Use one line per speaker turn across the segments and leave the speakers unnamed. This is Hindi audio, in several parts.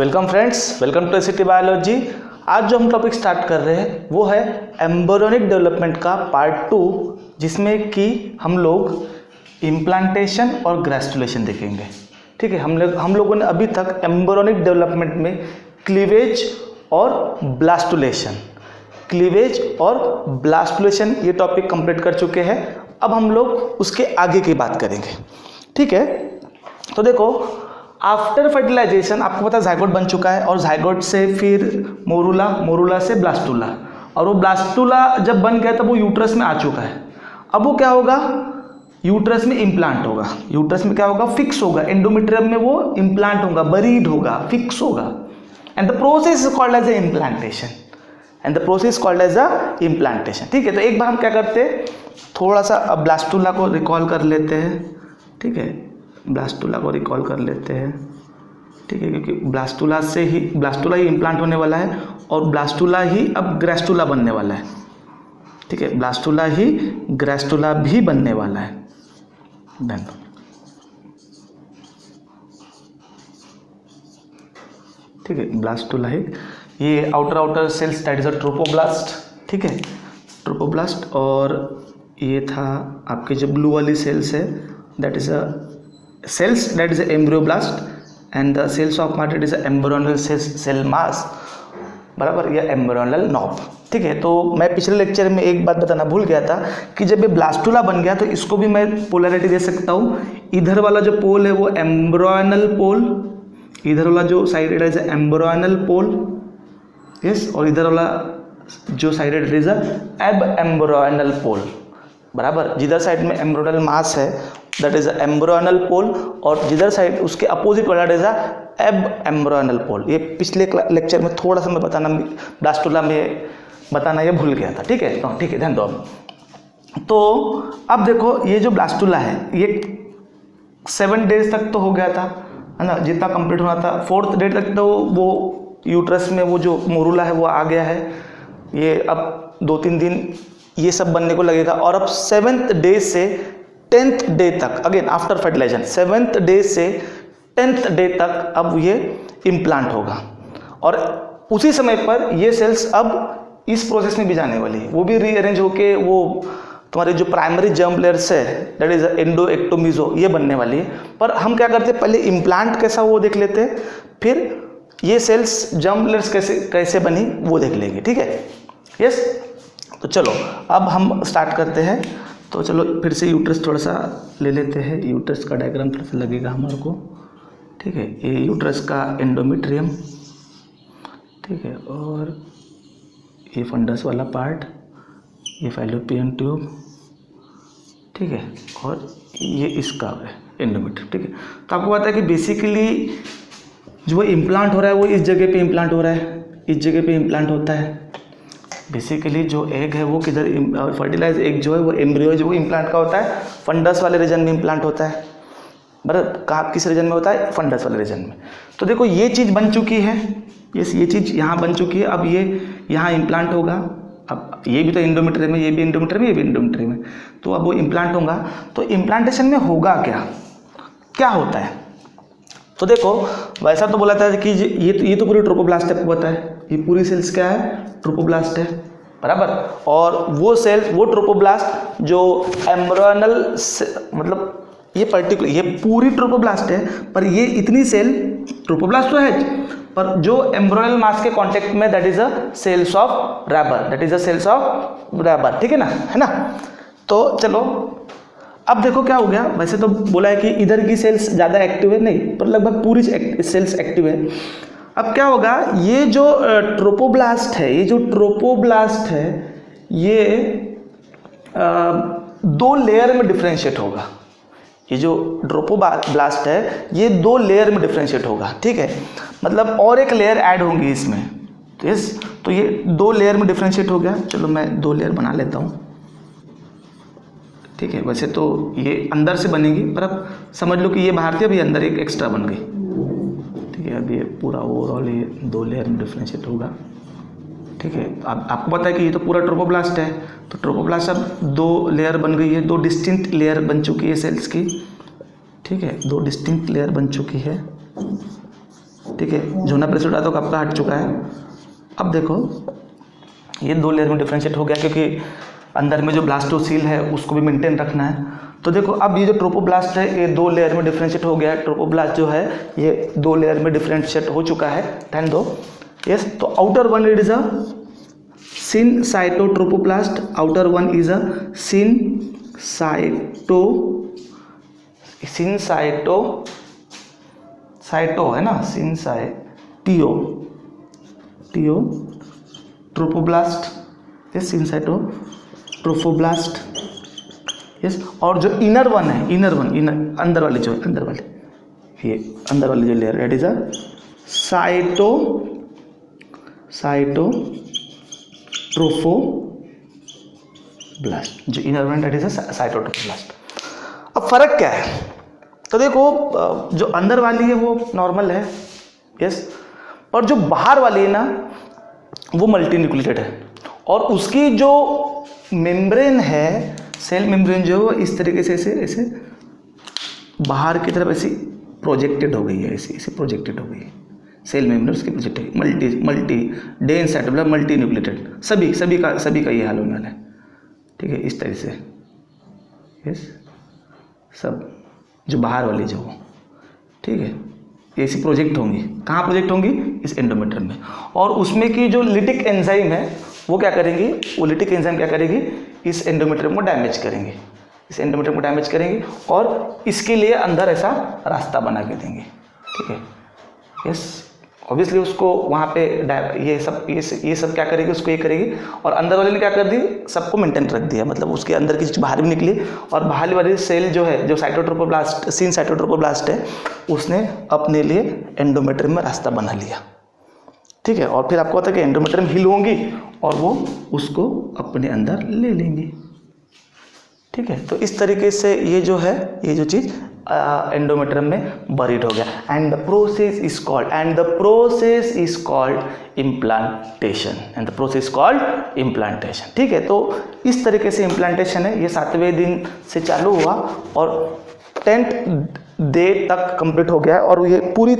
Welcome friends, welcome to ACT biology. आज जो हम टॉपिक स्टार्ट कर रहे हैं वो है एम्ब्रियोनिक डेवलपमेंट का पार्ट 2, जिसमें कि हम लोग इम्प्लांटेशन और ग्रेस्टुलेशन देखेंगे। ठीक है, हम लोगों ने अभी तक एम्ब्रियोनिक डेवलपमेंट में क्लीवेज और ब्लास्टुलेशन ये टॉपिक कंप्लीट कर चुके हैं। अब हम लोग उसके आगे की बात करेंगे। ठीक है, तो देखो, आफ्टर फर्टिलाइजेशन आपको पता है जाइगोट बन चुका है और जाइगोट से फिर मोरूला से ब्लास्टुला, और वो ब्लास्टुला जब बन गया तब वो यूट्रस में आ चुका है। अब वो क्या होगा, यूट्रस में इम्प्लांट होगा। यूट्रस में क्या होगा, फिक्स होगा। एंडोमेट्रियम में वो इम्प्लांट होगा, बरीड होगा, फिक्स होगा। And the process is called as a implantation. ठीक है, तो एक बार हम क्या करते हैं, थोड़ा सा ब्लास्टुला को रिकॉल कर लेते हैं। ठीक है, ब्लास्टुला को रिकॉल कर लेते हैं। ठीक है, क्योंकि ब्लास्टुला ही इम्प्लांट होने वाला है और ब्लास्टुला ही अब ग्रेस्टुला बनने वाला है। ठीक है, ब्लास्टुला ही ग्रेस्टुला भी बनने वाला है। डन। ठीक है, ब्लास्टुला ही, ये outer cells that is a trophoblast. ठीक है, ट्रोपोब्लास्ट, और ये था आपके जो ब्लू वाली सेल्स है that is a cells that is a embryoblast and the cells of matter is a embryonal cell mass, बराबर, या एम्ब्रियोनल नॉब। ठीक है, तो मैं पिछले लेक्चर में एक बात बताना भूल गया था कि जब ये ब्लास्टुला बन गया तो इसको भी मैं पोलैरिटी दे सकता हूँ। इधर वाला जो पोल है वो एम्ब्रियोनल पोल, इधर वाला जो साइड है एम्ब्रियोनल पोल, यस, और इधर वाला जो साइड है एब एम्ब्रियोनल पोल, बराबर। जिधर साइड में एम्ब्रियोनल मास है दैट इज एम्ब्रियोनल पोल, और जिधर साइड उसके अपोजिट वाला इज एब एम्ब्रियोनल पोल। ये पिछले लेक्चर में थोड़ा सा मैं ब्लास्टुला में बताना ये भूल गया था। ठीक है, तो ठीक है, ध्यान दो। तो अब देखो, ये जो ब्लास्टुला है ये 7 डेज तक तो हो गया था, है ना, जितना कंप्लीट होना था। 4th डे तक तो वो यूट्रस में वो जो मोरूला है वो आ गया है। ये अब 2-3 दिन ये सब बनने को लगेगा, और अब 7th डे से 10th डे तक, again after fertilisation, 7th day से 10th डे तक अब ये इम्प्लांट होगा। और उसी समय पर ये सेल्स अब इस प्रोसेस में भी जाने वाली है, वो भी रीअरेंज होके वो तुम्हारे जो प्राइमरी जर्म लेयर्स है that is endo ecto meso ये बनने वाली है। पर हम क्या करते हैं, पहले इम्प्लांट कैसा वो देख लेते हैं, फिर ये सेल्स जर्म लेयर्स कैसे बनी वो देख लेंगे। ठीक है, यस। तो चलो अब हम स्टार्ट करते हैं। तो चलो फिर से यूट्रस थोड़ा सा ले लेते हैं। यूट्रस का डायग्राम थोड़ा सा लगेगा हमारे को। ठीक है, ये यूट्रस का एंडोमेट्रियम, ठीक है, और ये फंडस वाला पार्ट, ये फैलोपियन ट्यूब, ठीक है, और ये इसका है एंडोमेट्रियम। ठीक है, तो आपको पता है कि बेसिकली जो इम्प्लांट हो रहा है वो इस जगह पे इम्प्लांट हो रहा है, इस जगह पे इम्प्लांट होता है। बेसिकली जो एग है वो किधर, फर्टिलाइज एग जो है वो एम्ब्रियो जो इम्प्लांट का होता है, फंडस वाले रीजन में इम्प्लांट होता है, बराबर। कहाँ, किस रीजन में होता है, फंडस वाले रीजन में। तो देखो ये चीज़ बन चुकी है, ये चीज़ यहाँ बन चुकी है। अब ये यहाँ इम्प्लांट होगा। अब ये भी तो एंडोमेट्रियम है, ये भी एंडोमेट्रियम है, ये भी एंडोमेट्रियम है। तो अब वो इम्प्लांट होगा। तो इम्प्लांटेशन में होगा क्या होता है, तो देखो वैसा तो बोला था कि ये तो पूरी ट्रोपोब्लास्ट है, आपको पता है ये पूरी सेल्स क्या है, ट्रोपोब्लास्ट है, बराबर। और वो सेल्स, वो ट्रोपोब्लास्ट जो एम्ब्रियोनल, मतलब ये पर्टिकुलर, ये पूरी ट्रोपोब्लास्ट है, पर ये इतनी सेल ट्रोपोब्लास्ट तो है, पर जो एम्ब्रियोनल मास के कांटेक्ट में that is a cells of Rauber, ठीक है ना। तो चलो अब देखो क्या हो गया। वैसे तो बोला है कि इधर की सेल्स ज़्यादा एक्टिव है, नहीं, पर लगभग पूरी सेल्स एक्टिव है। अब क्या होगा, ये जो ट्रोपोब्लास्ट है, ये 2 लेयर में डिफ्रेंशिएट होगा। ये जो ट्रोपोब्लास्ट है ये 2 लेयर में डिफ्रेंशिएट होगा। ठीक है, मतलब और एक लेयर ऐड होंगी इसमें। तो यस, तो ये 2 लेयर में डिफ्रेंशिएट हो गया। चलो मैं 2 लेयर बना लेता हूँ। ठीक है, वैसे तो ये अंदर से बनेगी, पर अब समझ लो कि ये बाहर थी, अभी अंदर एक एक्स्ट्रा बन गई। ठीक है, अब ये पूरा ओवरऑल ये 2 लेयर में डिफ्रेंशिएट होगा। ठीक है, अब आपको पता है कि ये तो पूरा ट्रोपोब्लास्ट है, तो ट्रोपोब्लास्ट अब 2 लेयर बन गई है, 2 डिस्टिंक्ट लेयर बन चुकी है सेल्स की। ठीक है, 2 डिस्टिंक्ट लेयर बन चुकी है। ठीक है, जोना प्रेसिडा तो कब का हट चुका है। अब देखो ये 2 लेयर में डिफ्रेंशिएट हो गया, क्योंकि अंदर में जो ब्लास्टोसील है उसको भी मेंटेन रखना है। तो देखो अब ये जो ट्रोपोब्लास्ट है ये 2 लेयर में डिफ्रेंशिएट हो गया है। ट्रोपोब्लास्ट जो है ये 2 लेयर में डिफ्रेंशिएट हो चुका है। ध्यान दो, यस। तो outer one it is a syncytiotrophoblast, outer one is a cyto है ना, टीओ ट्रोपोब्लास्ट, यस, सिनसाइटोट्रोपोब्लास्ट, यस। और जो इनर वन है, इनर अंदर वाली जो है, ये अंदर वाली जो layer it is a cytotrophoblast, जो inner one it is a cytotrophoblast. अब फर्क क्या है, तो देखो जो अंदर वाली है वो नॉर्मल है, यस, और जो बाहर वाली है ना वो मल्टी न्यूक्लिएटेड है, और उसकी जो मेम्ब्रेन है, सेल मेम्ब्रेन जो है इस तरीके से ऐसे बाहर की तरफ ऐसी प्रोजेक्टेड हो गई है, ऐसे प्रोजेक्टेड हो गई है सेल मेम्ब्रेन उसकी प्रोजेक्टेड, मल्टी डेंस मतलब मल्टी न्यूक्लिएटेड, सभी का ये हाल होने वाला है, ठीक है, इस तरह से, यस, सब जो बाहर वाली जो, ठीक है, ऐसी प्रोजेक्ट होंगी। कहाँ प्रोजेक्ट होंगी? इस एंडोमेट्रियम में। और उसमें की जो लिटिक एंजाइम है वो क्या करेंगी, वो लिटिक एंजाइम क्या करेगी, इस एंडोमेट्रियम को डैमेज करेंगे, और इसके लिए अंदर ऐसा रास्ता बना के देंगे, ठीक है, यस। ऑब्वियसली उसको वहाँ पे ये सब क्या करेगी, उसको ये करेगी, और अंदर वाले ने क्या कर दी, सबको मेंटेन रख दिया, मतलब उसके अंदर की चीज़ बाहर भी निकली, और बाहर वाली सेल जो है, जो साइटोट्रोपोब्लास्ट, सिनसाइटोट्रोपोब्लास्ट है, उसने अपने लिए एंडोमेट्रियम में रास्ता बना लिया, ठीक है। और फिर आपको पता है कि एंडोमेट्रियम हिल होंगी और वो उसको अपने अंदर ले लेंगी, ठीक है। तो इस तरीके से ये जो चीज़ एंडोमेट्रियम में बरीड हो गया, and the process is called implantation, ठीक है। तो इस तरीके से इम्प्लांटेशन है, ये 7वें दिन से चालू हुआ और 10th डे तक कंप्लीट हो गया है, और ये पूरी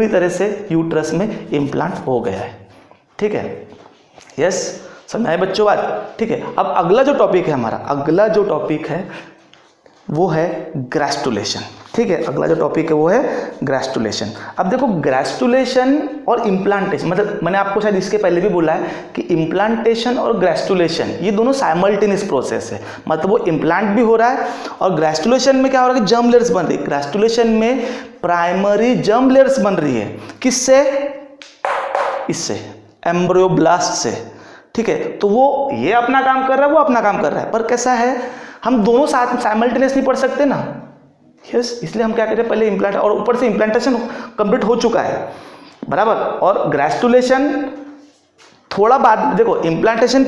तरह से यूट्रस में इम्प्लांट हो गया है, ठीक है, यस। समझ आए बच्चों बात, ठीक है। अब अगला जो टॉपिक है हमारा, वो है ग्रेस्टुलेशन, ठीक है। अगला जो टॉपिक है वो है ग्रेस्टुलेशन। अब देखो ग्रेस्टुलेशन और इम्प्लांटेशन, मतलब मैंने आपको शायद इसके पहले भी बोला है कि इम्प्लांटेशन और ग्रेस्टुलेशन ये दोनों साइमल्टेनियस प्रोसेस है, मतलब वो इम्प्लांट भी हो रहा है और ग्रेस्टुलेशन में क्या हो रहा है कि जर्म लेयर्स बन रही है। ग्रेस्टुलेशन में प्राइमरी जर्म लेयर्स बन रही है, किससे? इससे, एम्ब्रियोब्लास्ट से, ठीक है। तो वो ये अपना काम कर रहा है, वो अपना काम कर रहा है, पर कैसा है, हम दोनों साथ साइमल्टेनियस नहीं पढ़ सकते ना, यस। इसलिए हम क्या करें, पहले इम्प्लांट, और ऊपर से इम्प्लांटेशन कंप्लीट हो चुका है, बराबर, और ग्रेस्टुलेशन थोड़ा बाद, देखो इम्प्लांटेशन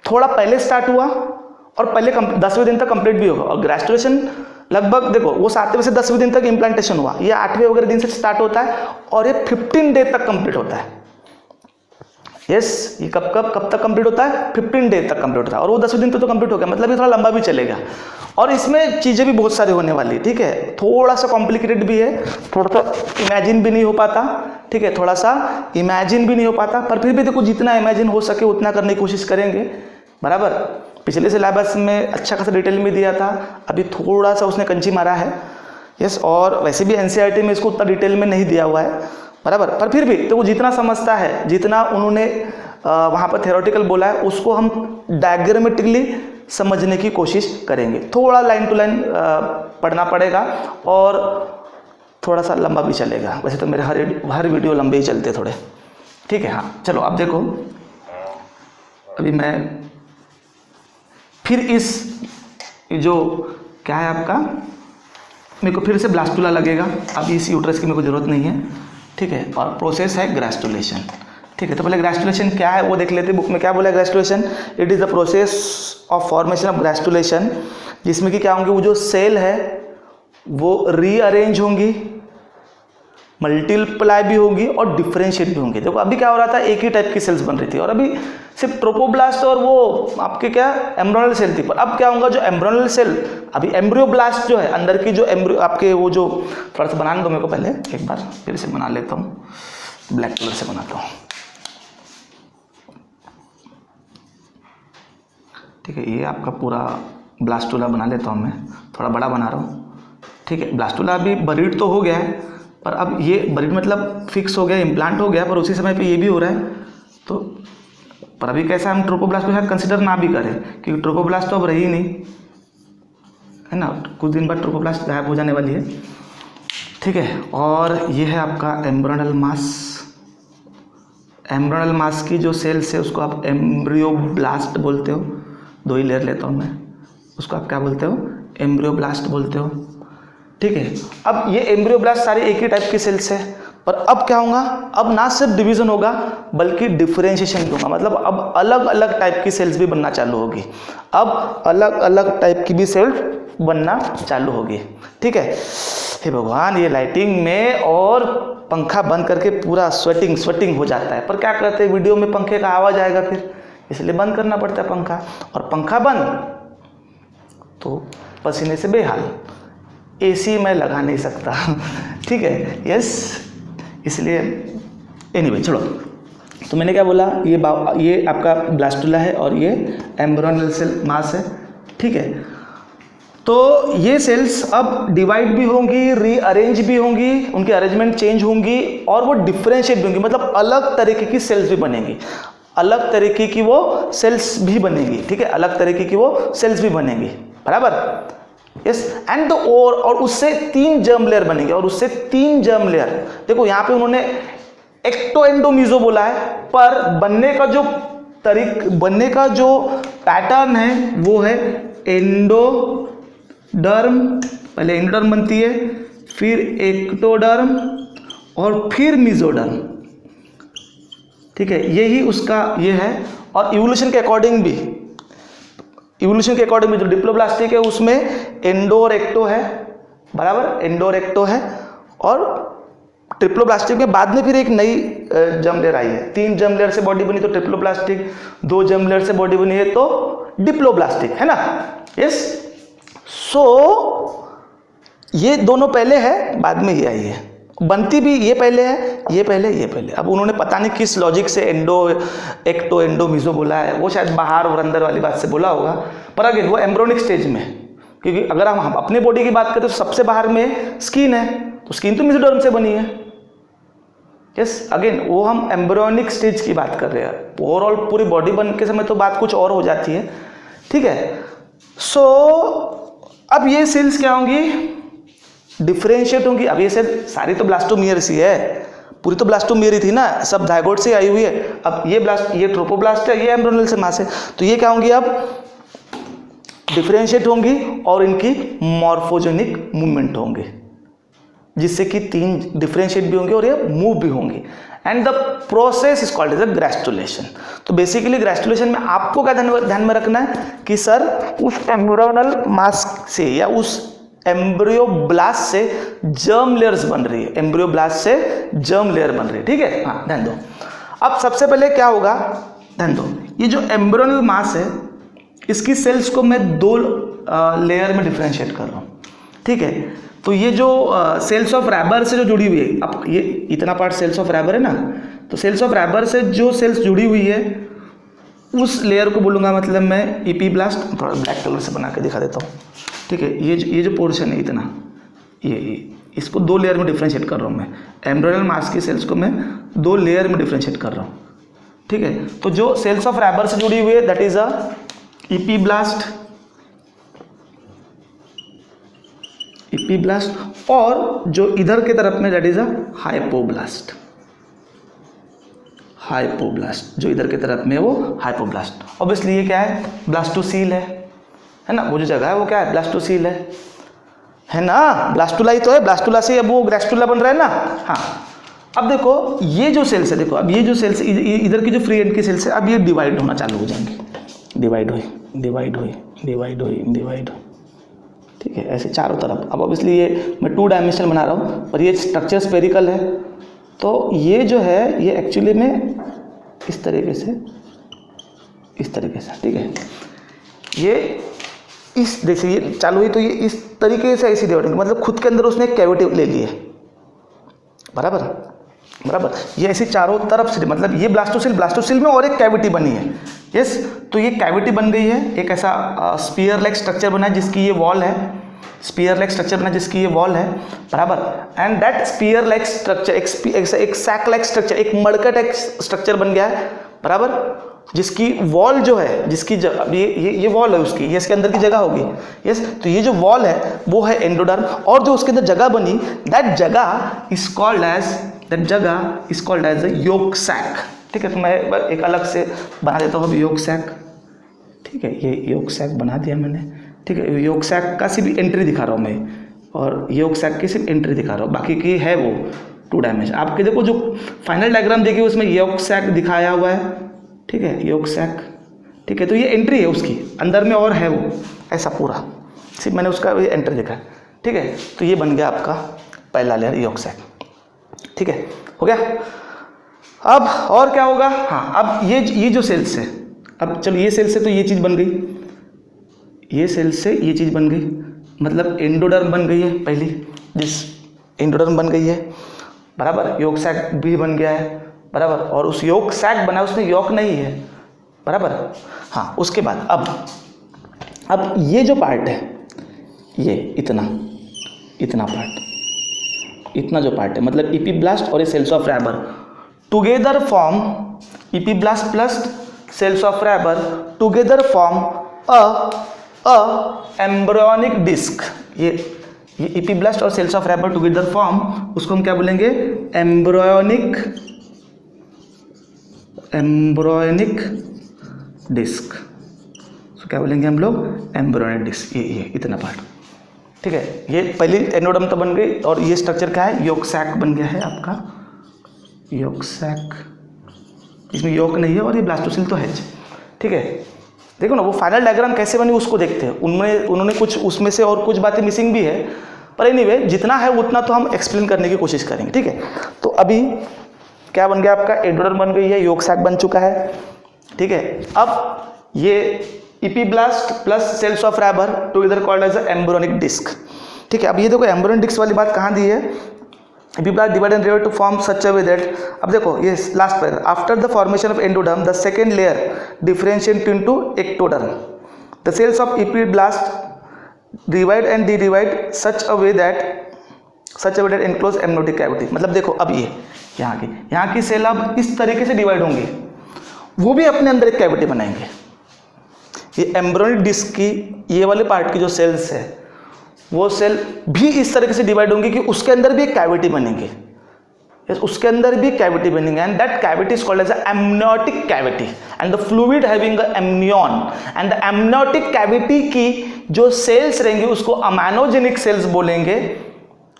थोड़ा पहले स्टार्ट हुआ और पहले 10वें दिन तक कंप्लीट भी होगा, और ग्रेस्टुलेशन लगभग देखो वो 7वें से 10वें दिन तक इम्प्लांटेशन हुआ, ये 8वें वगैरह दिन से स्टार्ट होता है और ये 15 डे तक कंप्लीट होता है, यस। ये कब तक कंप्लीट होता है? 15 डे तक कंप्लीट होता है, और वो 10वें दिन तो कंप्लीट हो गया, मतलब ये थोड़ा लंबा भी चलेगा, और इसमें चीज़ें भी बहुत सारी होने वाली, ठीक है। थोड़ा सा कॉम्प्लिकेटेड भी है, थोड़ा सा इमेजिन भी नहीं हो पाता, ठीक है, पर फिर भी देखो जितना इमेजिन हो सके उतना करने की कोशिश करेंगे, बराबर। पिछले सिलेबस में अच्छा खासा डिटेल में दिया था, अभी थोड़ा सा उसने कंची मारा है, यस। और वैसे भी एनसीईआरटी में इसको उतना डिटेल में नहीं दिया हुआ है, बराबर, पर फिर भी तो वो जितना समझता है, जितना उन्होंने वहाँ पर थ्योरेटिकल बोला है, उसको हम डायग्रामेटिकली समझने की कोशिश करेंगे। थोड़ा लाइन टू लाइन पढ़ना पड़ेगा और थोड़ा सा लंबा भी चलेगा, वैसे तो मेरे हर वीडियो लंबे ही चलते थोड़े, ठीक है। हाँ चलो, अब देखो अभी मैं फिर इस जो क्या है आपका, मेरे को फिर से ब्लास्टुला लगेगा, अब इस यूट्रस की मेरे को ज़रूरत नहीं है, ठीक है। और प्रोसेस है ग्रेस्टुलेशन, ठीक है। तो पहले ग्रेस्टुलेशन क्या है वो देख लेते हैं, बुक में क्या बोला है gastrulation. It is the process of formation of gastrulation, जिसमें कि क्या होंगे, वो जो सेल है वो रीअरेंज होंगी, मल्टीप्लाई भी होगी और डिफरेंशिएट भी होंगी। देखो अभी क्या हो रहा था, एक ही टाइप की सेल्स बन रही थी और अभी सिर्फ ट्रोपोब्लास्ट और वो आपके क्या एम्ब्रियोनल सेल थी। पर अब क्या होगा, जो एम्ब्रियोनल सेल, अभी एम्ब्रियोब्लास्ट जो है अंदर की जो एम्ब्रियो आपके वो जो, थोड़ा सा बनाने दो मेरे को पहले, एक बार फिर से बना लेता हूँ, ब्लैक कलर से बनाता हूँ। ठीक है, ये आपका पूरा ब्लास्टुला बना लेता हूँ मैं, थोड़ा बड़ा बना रहा हूँ। ठीक है, ब्लास्टुला अभी बरीड तो हो गया है, पर अब ये बरीड मतलब फिक्स हो गया, इम्प्लांट हो गया, पर उसी समय पे ये भी हो रहा है। तो पर अभी कैसा, हम ट्रोपोब्लास्ट को शायद कंसिडर ना भी करें, क्योंकि ट्रोपोब्लास्ट तो अब रही नहीं है ना, कुछ दिन बाद ट्रोपोब्लास्ट गायब हो जाने वाली है। ठीक है, और ये है आपका एम्ब्रियोनल मास। एम्ब्रियोनल मास की जो सेल्स है उसको आप एम्ब्रियोब्लास्ट बोलते हो। 2 ही लेयर लेता हूँ मैं, उसको आप क्या बोलते हो, एम्ब्रियोब्लास्ट बोलते हो। ठीक है, अब ये एम्ब्रियोब्लास्ट सारी एक ही टाइप की सेल्स है, पर अब क्या होगा, अब ना सिर्फ डिवीजन होगा बल्कि डिफरेंशिएशन भी होगा। मतलब अब अलग अलग टाइप की सेल्स भी बनना चालू होगी, अब अलग अलग टाइप की भी सेल्स बनना चालू होगी। ठीक है, हे भगवान, ये लाइटिंग में और पंखा बंद करके पूरा स्वेटिंग हो जाता है, पर क्या करते हैं, वीडियो में पंखे का आवाज़ आएगा फिर, इसलिए बंद करना पड़ता है पंखा, और पंखा बंद तो पसीने से बेहाल, एसी मैं लगा नहीं सकता। ठीक है, यस, इसलिए एनीवे छोड़ो। तो मैंने क्या बोला, ये आपका ब्लास्टुला है और ये एम्ब्रियोनल सेल मास है। ठीक है, तो ये सेल्स अब डिवाइड भी होंगी, रीअरेंज भी होंगी, उनकी अरेंजमेंट चेंज होंगी और वो डिफरेंशिएट भी होंगी, मतलब अलग तरीके की सेल्स भी बनेंगी, अलग तरीके की वो सेल्स भी बनेगी। ठीक है, अलग तरीके की वो सेल्स भी बनेंगी, बराबर, यस। एंड द और उससे 3 जर्म लेयर बनेंगे, और उससे 3 जर्म लेयर, देखो यहाँ पे उन्होंने एक्टो एंडो मीजो बोला है, पर बनने का जो पैटर्न है वो है एंडोडर्म, पहले एंडोडर्म बनती है, फिर एक्टोडर्म और फिर मीजोडर्म। ठीक है, यही उसका ये है। और इवोल्यूशन के अकॉर्डिंग भी जो डिप्लोब्लास्टिक है उसमें एंडो और एक्टो है, बराबर, एंडो और एक्टो है, और ट्रिप्लोब्लास्टिक में बाद में फिर एक नई जर्म लेयर आई है। 3 जर्म लेयर से बॉडी बनी तो ट्रिप्लोब्लास्टिक, 2 जर्म लेयर से बॉडी बनी है तो डिप्लोब्लास्टिक, है ना, यस। सो ये दोनों पहले है, बाद में ये आई है, बनती भी ये पहले है, ये पहले। अब उन्होंने पता नहीं किस लॉजिक से एक्टो एंडो मीजो बोला है, वो शायद बाहर और अंदर वाली बात से बोला होगा, पर अगेन वो एम्ब्रियोनिक स्टेज में, क्योंकि अगर हम अपने बॉडी की बात करें तो सबसे बाहर में स्किन है, तो स्किन तो मेसोडर्म से बनी है, यस। अगेन वो हम एम्ब्रियोनिक स्टेज की बात कर रहे हैं, ओवरऑल पूरी बॉडी बन के समय तो बात कुछ और हो जाती है। ठीक है, सो अब ये सेल्स क्या होंगी, डिफरेंशिएट होंगी। अब ये सेल सारी तो ब्लास्टोमियर सी है, पूरी तो ब्लास्टोमियर ही थी ना, सब जाइगोट से आई हुई है। अब ये ट्रोपोब्लास्ट है, ये एम्ब्रियोनल से मास है, तो ये क्या होंगी, अब डिफरेंशिएट होंगी और इनकी मॉर्फोजेनिक मूवमेंट होंगे, जिससे कि 3 डिफरेंशिएट भी होंगे और ये मूव भी होंगी। And the process is called as a gastrulation. तो बेसिकली ग्रेस्टुलेशन में आपको क्या ध्यान में रखना है कि सर उस एम्ब्रियोनल मास से या उस एम्ब्रियोब्लास्ट से जर्म लेयर्स बन रही है, एम्ब्रियोब्लास्ट से जर्म लेयर बन रही है। ठीक है, हाँ, ध्यान दो। अब सबसे पहले क्या होगा, ध्यान दो, ये जो एम्ब्रियोनल मास है इसकी सेल्स को मैं 2 लेयर में डिफरेंशिएट कर रहा हूँ। ठीक है, तो ये जो सेल्स ऑफ रैबर से जो जुड़ी हुई है, अब ये इतना पार्ट सेल्स ऑफ रैबर है ना, तो सेल्स ऑफ रैबर से जो सेल्स जुड़ी हुई है उस लेयर को बोलूँगा मतलब मैं इपीब्लास्ट, थोड़ा ब्लैक कलर से बना के दिखा देता हूँ। ठीक है, ये जो पोर्शन है इतना, ये इसको 2 लेयर में डिफरेंशिएट कर रहा हूँ मैं, एम्ब्रियोनल मास की सेल्स को मैं 2 लेयर में डिफरेंशिएट कर रहा हूँ। ठीक है, तो जो सेल्स ऑफ रैबर से जुड़ी हुई है दैट इज अ इपीब्लास्ट, और जो इधर की तरफ में दैट इज अ हाइपोब्लास्ट, जो इधर की तरफ में वो हाइपोब्लास्ट। ऑब्वियसली ये क्या है, ब्लास्टोसील है ना, वो जो जगह है वो क्या है, ब्लास्टोसील है ना, ब्लास्टुला ही तो है, ब्लास्टुला से अब वो ग्रेस्टुला बन रहा है ना। हाँ, अब देखो ये जो सेल्स है, देखो अब ये जो सेल्स इधर की जो फ्री एंड की सेल्स है, अब ये डिवाइड होना चालू हो जाएंगी, डिवाइड हुई, ठीक है, ऐसे चारों तरफ। अब ऑब्वियसली ये मैं 2 डायमेंशनल बना रहा हूँ और ये स्ट्रक्चर स्फेरिकल है, तो ये जो है ये एक्चुअली में इस तरीके से, ठीक है, ये इस जैसे ये चालू हुई तो ये इस तरीके से ऐसी डिवाइड, मतलब खुद के अंदर उसने एक कैविटी ले ली है, बराबर। ये ऐसी चारों तरफ से, मतलब ये ब्लास्टोसिल में और एक कैविटी बनी है। यस, तो ये कैविटी बन गई है, एक ऐसा स्पीयर लाइक स्ट्रक्चर बना है जिसकी ये वॉल है, बराबर। And that sphere like structure एक सैक लाइक स्ट्रक्चर, एक मड़का टाइप स्ट्रक्चर बन गया है, बराबर, जिसकी वॉल जो है, जिसकी ये वॉल है उसकी, ये इसके अंदर की जगह होगी। यस, तो ये जो वॉल है वो है एंडोडर्म, और जो उसके अंदर जगह बनी, दैट जगह is called as yolk sac. ठीक है, तो मैं एक अलग से बना देता हूँ योक सैक। ठीक है, ये योक सैक बना दिया मैंने। ठीक है, योक सैक का सिर्फ एंट्री दिखा रहा हूँ मैं, और योक सैक की सिर्फ एंट्री दिखा रहा हूँ, बाकी की है वो 2 डायमेंशन। आपके देखो जो फाइनल डायग्राम देखिए उसमें योक सैक दिखाया हुआ है। ठीक है, योक सैक। ठीक है, तो ये एंट्री है उसकी, अंदर में और है वो ऐसा पूरा, सिर्फ मैंने उसका एंट्री दिखा है। ठीक है, तो ये बन गया आपका पहला लेयर योक सैक। ठीक है, हो गया। अब और क्या होगा, हाँ, अब ये जो सेल्स है, अब चलो ये सेल से तो ये चीज़ बन गई, ये सेल से ये चीज़ बन गई, मतलब एंडोडर्म बन गई है पहली, जिस एंडोडर्म बन गई है, बराबर। योक सैक भी बन गया है, बराबर, और उस योक सैक बना उसमें योक नहीं है, बराबर। हाँ, उसके बाद अब ये जो पार्ट है, ये इतना पार्ट, इतना जो पार्ट है, मतलब इपीब्लास्ट और ये cells of Rauber together form, epiblast plus cells of Rauber together form a embryonic disc. ये इपीब्लास्ट और cells of Rauber together form, उसको हम क्या बोलेंगे, एम्ब्रियोनिक डिस्क। तो क्या बोलेंगे हम लोग, एम्ब्रियोनिक डिस्क। ये इतना पार्ट। ठीक है, ये पहली एंडोडर्म तो बन गई, और ये स्ट्रक्चर क्या है, योक सैक बन गया है आपका, योक सैक, इसमें योक नहीं है, और ये ब्लास्टोसिल तो है। ठीक है, देखो ना वो फाइनल डायग्राम कैसे बनी उसको देखते हैं। उन्होंने कुछ उसमें से और कुछ बातें मिसिंग भी है, पर एनीवे जितना है उतना तो हम एक्सप्लेन करने की कोशिश करेंगे। ठीक है, तो अभी क्या बन गया आपका, एंडोडर्म बन गई है, योक सैक बन चुका है। ठीक है, अब ये epiblast plus cells of Rauber together called as embryonic disc. ठीक है, अब ये देखो एम्ब्रियोनिक डिस्क वाली बात कहाँ दी है, epiblast divide and revert to form such a way that, अब देखो ये लास्ट पैर, after the formation of endoderm the second layer differentiate into ectoderm, the cells of epiblast divide and डी divide such a way that enclose amniotic cavity. मतलब देखो अब ये यहाँ की सेल अब इस तरीके से डिवाइड होंगी, वो भी अपने अंदर एक कैविटी बनाएंगे। ये एम्ब्रियोनिक डिस्क की ये वाले पार्ट की जो सेल्स है, वो सेल भी इस तरीके से डिवाइड होंगी कि उसके अंदर भी एक कैविटी बनेंगे, उसके अंदर भी कैविटी बनेंगे, and that cavity is called as amniotic cavity and the fluid having a amnion, and the amniotic cavity की जो सेल्स रहेंगी उसको अमाइनोजेनिक सेल्स बोलेंगे।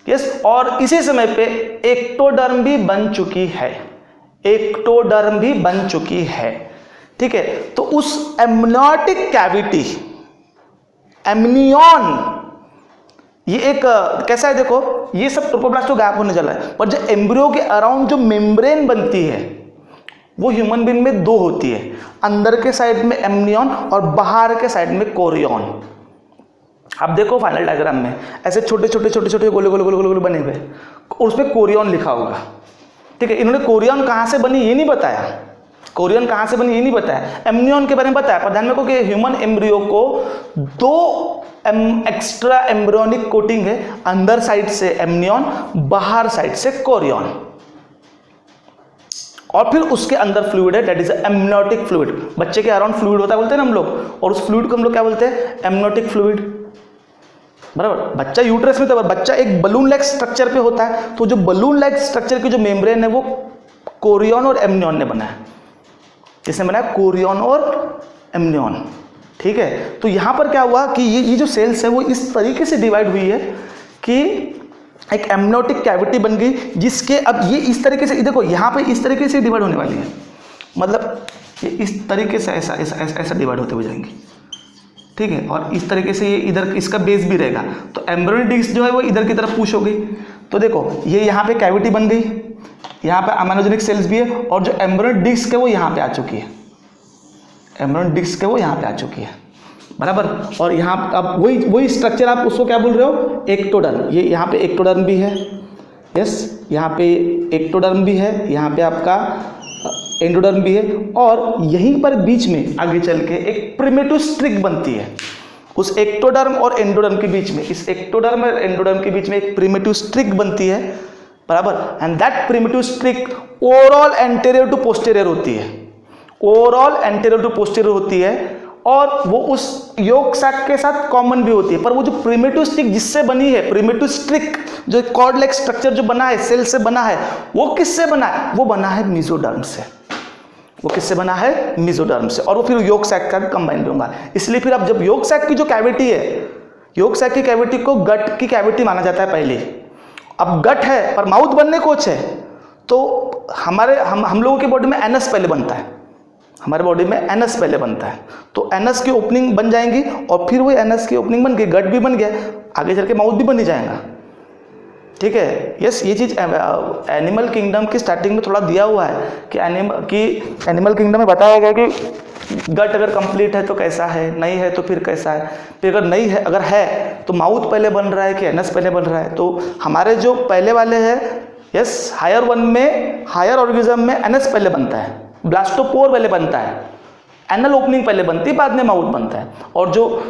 यस, और इसी समय पे एक्टोडर्म भी बन चुकी है, ठीक है। तो उस एमनियोटिक कैविटी, एमनियन, ये एक कैसा है, देखो ये सब ट्रोपोब्लास्ट तो गायब होने चला है, पर जो एम्ब्रियो के अराउंड जो मेम्ब्रेन बनती है वो ह्यूमन बीइंग में 2 होती है, अंदर के साइड में एमनियन और बाहर के साइड में कोरियन। आप देखो फाइनल डायग्राम में ऐसे छोटे छोटे गोले बने हुए, और उसमें कोरियन लिखा होगा। ठीक है, इन्होंने कोरियन कहाँ से बनी ये नहीं बताया, एमनियन के बारे में बताया, पर ध्यान में रखो कि ह्यूमन एम्ब्रियो को 2 एक्स्ट्रा एम्ब्रियोनिक कोटिंग है, अंदर साइड से एमनियन, बाहर साइड से कोरियन, और फिर उसके अंदर फ्लूइड है, दैट इज एमनियोटिक फ्लूइड। बच्चे के अराउंड फ्लूइड होता है बोलते हैं ना हम लोग, और उस फ्लूइड को हम लोग क्या बोलते हैं, एमनियोटिक फ्लूइड, बराबर। बच्चा यूट्रस में, तो बच्चा एक बलून लाइक स्ट्रक्चर पे होता है, तो जो बलून लाइक स्ट्रक्चर की जो मेम्ब्रेन है वो कोरियन और एमनियन ने बनाया, किसने बनाया, कोरियन और एमनियन। ठीक है, तो यहाँ पर क्या हुआ कि ये जो सेल्स है वो इस तरीके से डिवाइड हुई है कि एक एमनियोटिक कैविटी बन गई, जिसके अब ये इस तरीके से, देखो यहाँ पे इस तरीके से डिवाइड होने वाली है, मतलब ये इस तरीके से ऐसा डिवाइड होते हुए जाएंगे। ठीक है, और इस तरीके से ये इधर इसका बेस भी रहेगा, तो एम्ब्रियोनिक डिस्क जो है वो इधर की तरफ पुश हो गई। तो देखो ये यहाँ पे कैविटी बन गई, यहाँ पे अमाइनोजेनिक सेल्स भी है, और जो एम्ब्रियोनिक डिस्क है वो यहाँ पे आ चुकी है, एम्ब्रियोनिक डिस्क है वो यहाँ पे आ चुकी है, बराबर। और यहाँ अब वही स्ट्रक्चर आप उसको क्या बोल रहे हो, एक्टोडर्म। ये यहाँ पे एक्टोडर्म भी है, यस, यहाँ पे एक्टोडर्म भी है, यहाँ पे आपका एंडोडर्म भी है, और यहीं पर बीच में आगे चल के एक प्रिमिटिव स्ट्रिक बनती है उस एक्टोडर्म और एंडोडर्म के बीच में। इस एक्टोडर्म और एंडोडर्म के बीच में एक प्रिमिटिव स्ट्रिक बनती है, बराबर। And that primitive streak overall anterior to posterior होती है, ओवरऑल एंटीरियर टू पोस्टीरियर होती है, और वो उस योक सैक के साथ कॉमन भी होती है। पर वो जो प्रिमिटिव स्ट्रिक जिससे बनी है, प्रिमिटिव स्ट्रिक जो कॉर्ड लाइक स्ट्रक्चर जो बना है, सेल से बना है, वो किससे बना है, वो बना है मेसोडर्म से। वो किससे बना है, मेसोडर्म से, और वो फिर योक सैक का कंबाइन होगा। इसलिए फिर अब जब योक सैक की जो कैविटी है, योक सैक की कैविटी को गट की कैविटी माना जाता है पहले। अब गट है पर माउथ बनने कोच है, तो हम लोगों की बॉडी में एनस पहले बनता है, हमारे बॉडी में एनस पहले बनता है, तो एनस की ओपनिंग बन जाएंगी, और फिर वो एनस की ओपनिंग बन गई, गट भी बन गया, आगे चल के माउथ भी बन ही जाएगा, ठीक है। यस, ये चीज़ एनिमल किंगडम की स्टार्टिंग में थोड़ा दिया हुआ है कि एनिमल किंगडम में बताया गया कि गट अगर कंप्लीट है तो कैसा है, नहीं है तो फिर कैसा है, फिर अगर नहीं है, अगर है तो माउथ पहले बन रहा है कि एनस पहले बन रहा है। तो हमारे जो पहले वाले हैं, यस, हायर वन में, हायर ऑर्गेनिज्म में एनस पहले बनता है, ब्लास्टोपोर पहले बनता है, एनल ओपनिंग पहले बनती है, बाद में माउथ बनता है। और जो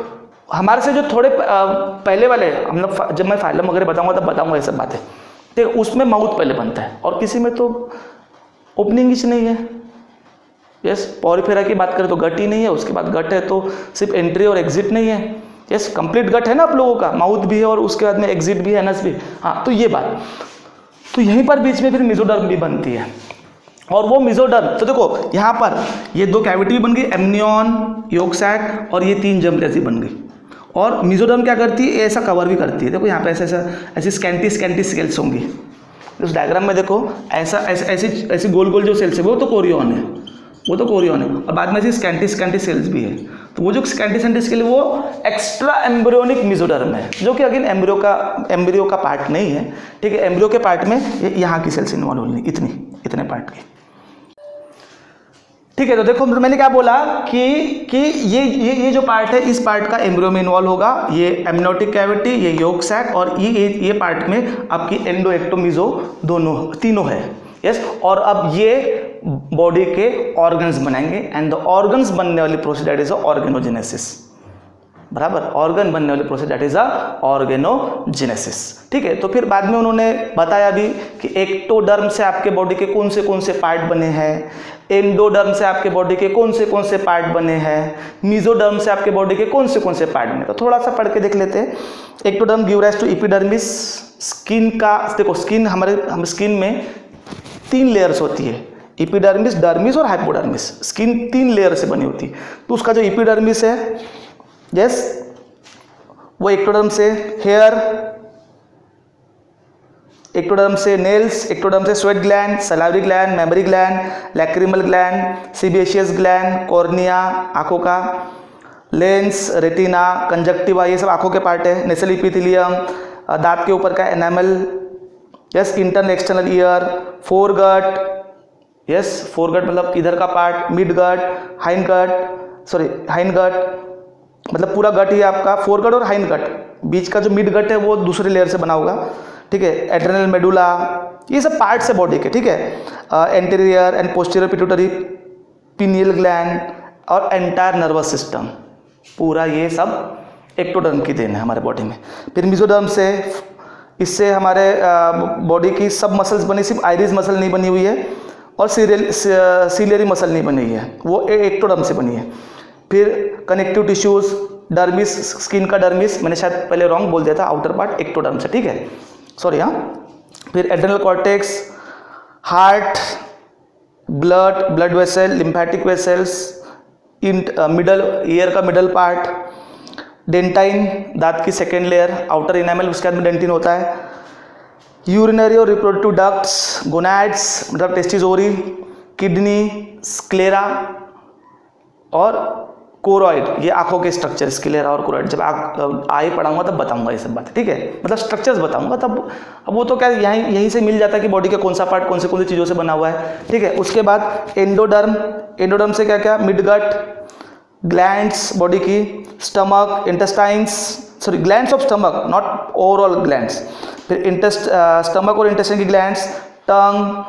हमारे से जो थोड़े पहले वाले, हम लोग जब मैं फाइलम वगैरह बताऊंगा तब बताऊंगा ये सब बातें, ठीक है, उसमें माउथ पहले बनता है, और किसी में तो ओपनिंग ही नहीं है। यस, पॉरीफेरा की बात करें तो गट ही नहीं है, उसके बाद गट है तो सिर्फ एंट्री और एग्जिट नहीं है। यस, कंप्लीट गट है ना आप लोगों का, माउथ भी है और उसके बाद में एग्जिट भी है, एनस भी। हाँ, तो ये बात, तो यहीं पर बीच में फिर मेसोडर्म भी बनती है, और वो मेसोडर्म, तो देखो यहाँ पर ये दो कैविटी भी बन गई, एमनियन, योक सैक, और ये तीन जम्प जैसी बन गई। और मेसोडर्म क्या करती है, ऐसा कवर भी करती है। देखो यहाँ पे ऐसी स्कैंटी सेल्स होंगी उस डायग्राम में, देखो ऐसी गोल गोल जो सेल्स है वो तो कोरियन है, वो तो कोरियन है, और बाद में ऐसी स्कैंटी सेल्स भी है। तो वो जो स्कैंटी सेल्स वो एक्स्ट्रा एम्ब्रियोनिक मेसोडर्म है, जो कि अगेन एम्ब्रियो का पार्ट नहीं है, ठीक है। एम्ब्रियो के पार्ट में यहाँ की सेल्स इन्वॉल्व होनी, इतने पार्ट की, ठीक है। तो देखो मैंने क्या बोला कि ये जो पार्ट है, इस पार्ट का एम्ब्रियो में इन्वॉल्व होगा, ये एमनियोटिक कैविटी, ये योक सैक, और ये पार्ट में आपकी एंडो एक्टो मीजो तीनों है। यस, और अब ये बॉडी के ऑर्गन्स बनाएंगे, एंड द ऑर्गन्स बनने वाली प्रोसेस दैट इज ऑर्गेनोजेनेसिस, बराबर। ऑर्गन बनने वाली प्रोसेस दैट इज ऑर्गेनोजेनेसिस, ठीक है। तो फिर बाद में उन्होंने बताया भी कि एक्टोडर्म से आपके बॉडी के कौन से पार्ट बने हैं, एंडोडर्म से आपके बॉडी के कौन से पार्ट बने हैं, मेसोडर्म से आपके बॉडी के कौन से पार्ट बने। तो थोड़ा सा पढ़ के देख लेते हैं। Ectoderm give rise to epidermis, skin का, देखो स्किन हम स्किन में 3 लेयर्स होती है, एपिडर्मिस, डर्मिस और हाइपोडर्मिस। स्किन 3 लेयर से बनी होती है। तो उसका जो एपिडर्मिस है, यस, वो एक्टोडर्म से हेयर, एक्टोडर्म से नेल्स, एक्टोडर्म से sweat gland, salivary gland, memory gland, lacrimal gland, sebaceous gland, cornea आंखों का, लेंस, रेटिना, कंजक्टिवा, ये सब आंखों के पार्ट है। नेसल एपिथेलियम, दांत के ऊपर का enamel, yes, internal external ear, foregut, yes, foregut मतलब इधर का part, mid gut, hind gut मतलब पूरा गट ही आपका, फोरगट और हाइंड गट, बीच का जो मिड गट है वो दूसरे लेयर से बना होगा, ठीक है। एड्रेनल मेडुला, ये सब पार्ट्स है बॉडी के, ठीक है। Anterior and posterior pituitary, pineal gland और एंटायर नर्वस सिस्टम, पूरा ये सब एक्टोडर्म की देन है हमारे बॉडी में। फिर मेसोडर्म से, इससे हमारे बॉडी की सब मसल्स बनी, सिर्फ आइरिस मसल नहीं बनी हुई है और सीलियरी मसल नहीं बनी हुई है, वो एक्टोडर्म से बनी है। फिर कनेक्टिव टिश्यूज, डर्मिस, स्किन का डर्मिस, मैंने शायद पहले रॉन्ग बोल दिया था, आउटर पार्ट एक्टोडर्म से, ठीक है, सॉरी। हाँ, फिर adrenal cortex, heart, blood vessel, lymphatic vessels, middle ear का मिडल पार्ट, डेंटाइन, दांत की सेकेंड लेयर, आउटर इनामल, उसके बाद में डेंटिन होता है। यूरिनरी और रिप्रोडक्टिव डक्ट्स, गोनैड्स मतलब टेस्टिस ओरी, किडनी, स्क्लेरा और कोरॉइड, ये आंखों के स्ट्रक्चर, स्क्लेरा और कोरॉइड, जब आगे पढ़ाऊंगा तब बताऊंगा ये सब बातें, ठीक है, मतलब स्ट्रक्चर्स बताऊंगा तब। अब वो तो क्या यहीं से मिल जाता है कि बॉडी का कौन सा पार्ट कौन सी चीज़ों से बना हुआ है, ठीक है। उसके बाद एंडोडर्म, एंडोडर्म से क्या क्या, मिडगट, ग्लैंड्स बॉडी की, stomach, intestines, sorry glands of stomach, not overall glands, फिर स्टमक और इंटेस्टाइन की glands, tongue,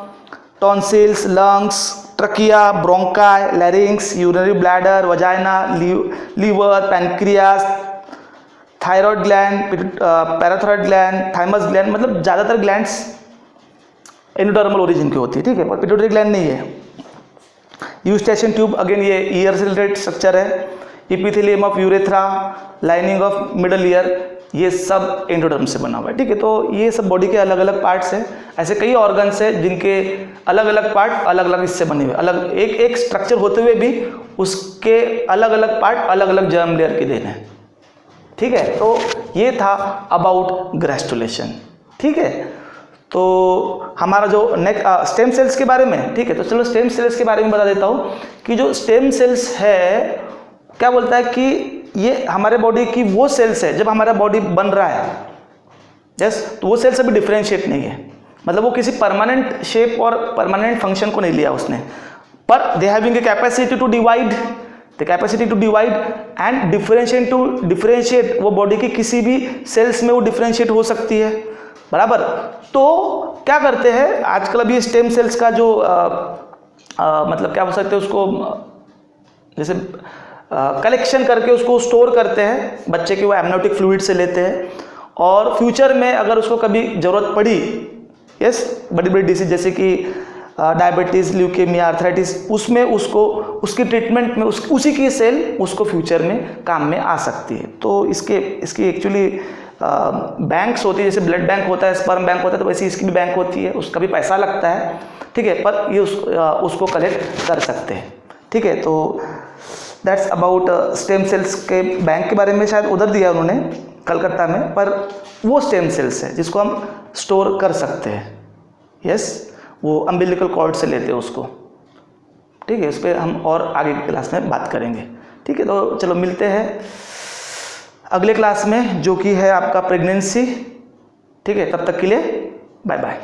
tonsils, lungs, trachea, bronchi, larynx, urinary bladder, vagina, liver, pancreas, thyroid gland, parathyroid gland, thymus gland, मतलब ज़्यादातर ग्लैंड्स एंडोडर्मल ओरिजिन की होती है, ठीक है, पर पिट्यूटरी ग्लैंड नहीं है। यूस्टेशियन ट्यूब, अगेन ये ईयर से रिलेटेड स्ट्रक्चर है। Epithelium of urethra, lining of middle ear, ये सब एंडोडर्म से बना हुआ है, ठीक है। तो ये सब बॉडी के अलग अलग पार्ट्स हैं। ऐसे कई ऑर्गन्स हैं जिनके अलग अलग पार्ट अलग अलग इससे बने हुए, अलग एक स्ट्रक्चर होते हुए भी उसके अलग अलग पार्ट अलग अलग जर्म लेयर के देने हैं, ठीक है। तो ये था अबाउट ग्रेस्टुलेशन, ठीक है। तो हमारा जो नेक्स्ट स्टेम सेल्स के बारे में, ठीक है, तो चलो स्टेम सेल्स के बारे में बता देता हूँ कि जो स्टेम सेल्स है क्या बोलता है कि ये हमारे बॉडी की वो सेल्स है, जब हमारा बॉडी बन रहा है, यस, तो वो सेल्स अभी डिफरेंशिएट नहीं है, मतलब वो किसी परमानेंट शेप और परमानेंट फंक्शन को नहीं लिया उसने, पर they having a capacity to divide, the capacity to divide and differentiate, वो बॉडी की किसी भी सेल्स में वो डिफरेंशिएट हो सकती है, बराबर। तो क्या करते हैं आजकल अभी स्टेम सेल्स का जो मतलब क्या हो सकते हैं उसको, जैसे कलेक्शन करके उसको स्टोर करते हैं, बच्चे के वो एमनियोटिक फ्लूइड से लेते हैं, और फ्यूचर में अगर उसको कभी ज़रूरत पड़ी, यस, बड़ी बड़ी डिसीज जैसे कि डायबिटीज़, ल्यूकेमिया, आर्थराइटिस, उसमें उसको उसकी ट्रीटमेंट में उसी की सेल उसको फ्यूचर में काम में आ सकती है। तो इसकी एक्चुअली बैंक्स होती है, जैसे ब्लड बैंक होता है, स्पर्म बैंक होता है, तो वैसे इसकी भी बैंक होती है, उसका भी पैसा लगता है, ठीक है, पर ये उसको कलेक्ट कर सकते हैं, ठीक है। तो दैट्स अबाउट स्टेम सेल्स के बैंक के बारे में, शायद उधर दिया उन्होंने कलकत्ता में, पर वो स्टेम सेल्स है जिसको हम स्टोर कर सकते हैं, यस, वो अम्बिलिकल कॉर्ड से लेते हैं उसको, ठीक है। इस पर हम और आगे की क्लास में बात करेंगे, ठीक है। तो चलो मिलते हैं अगले क्लास में, जो कि है आपका प्रेगनेंसी, ठीक है। तब तक के लिए बाय बाय।